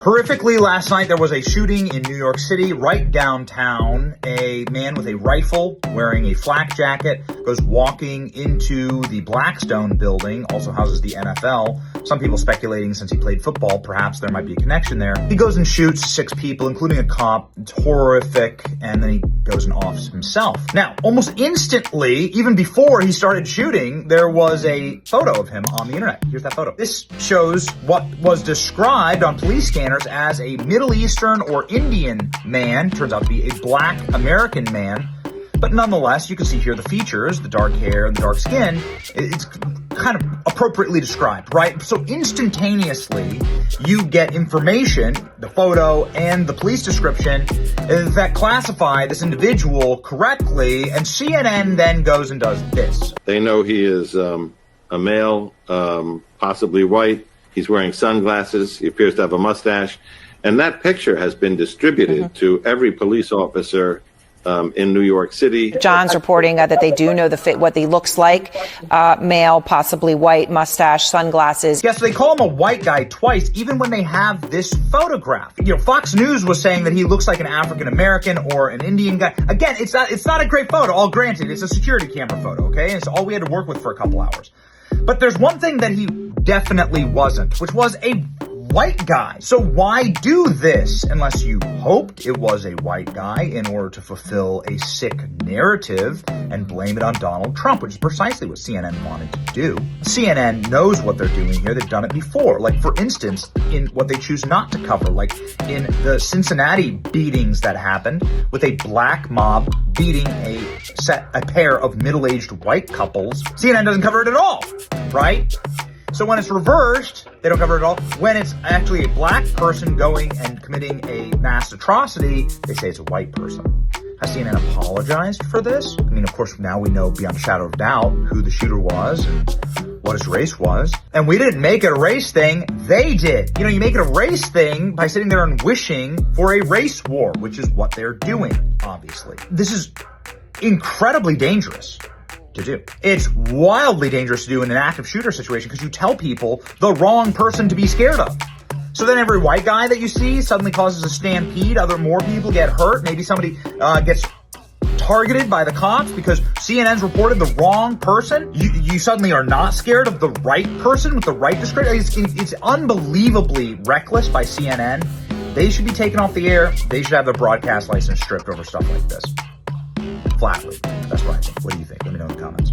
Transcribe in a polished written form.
Horrifically, last night there was a shooting in New York City, right downtown. A man with a rifle, wearing a flak jacket, goes walking into the Blackstone building, also houses the NFL. Some people speculating since he played football, perhaps there might be a connection there. He goes and shoots 6 people, including a cop. It's horrific, and then he goes and offs himself. Now, almost instantly, even before he started shooting, there was a photo of him on the internet. Here's that photo. This shows what was described on police scanners as a Middle Eastern or Indian man. Turns out to be a black American man. But nonetheless, you can see here the features, the dark hair and the dark skin. It's kind of appropriately described, right? So instantaneously, you get information, the photo and the police description, that classify this individual correctly, and CNN then goes and does this. They know he is a male, possibly white. He's wearing sunglasses. He appears to have a mustache. And that picture has been distributed to every police officer in New York City. John's reporting that they do know what he looks like. Male, possibly white, mustache, sunglasses. Yes, they call him a white guy twice, even when they have this photograph. You know, Fox News was saying that he looks like an African American or an Indian guy. Again, it's not a great photo, all granted. It's a security camera photo, okay? And it's all we had to work with for a couple hours. But there's one thing that he definitely wasn't, which was a white guy. So why do this unless you hoped it was a white guy in order to fulfill a sick narrative and blame it on Donald Trump, which is precisely what CNN wanted to do. CNN knows what they're doing here. They've done it before. Like, for instance, in what they choose not to cover, like in the Cincinnati beatings that happened with a black mob beating a pair of middle-aged white couples. CNN doesn't cover it at all, right? So when it's reversed, they don't cover it at all. When it's actually a black person going and committing a mass atrocity, they say it's a white person. Has CNN apologized for this? I mean, of course, now we know beyond a shadow of doubt who the shooter was and what his race was. And we didn't make it a race thing. They did. You know, you make it a race thing by sitting there and wishing for a race war, which is what they're doing, obviously. This is incredibly dangerous to do. It's wildly dangerous to do in an active shooter situation because you tell people the wrong person to be scared of. So then every white guy that you see suddenly causes a stampede. More people get hurt. Maybe somebody gets targeted by the cops because CNN's reported the wrong person. You suddenly are not scared of the right person with the right description. It's unbelievably reckless by CNN. They should be taken off the air. They should have their broadcast license stripped over stuff like this. Flatly. That's what I think. What do you think? Let me know in the comments.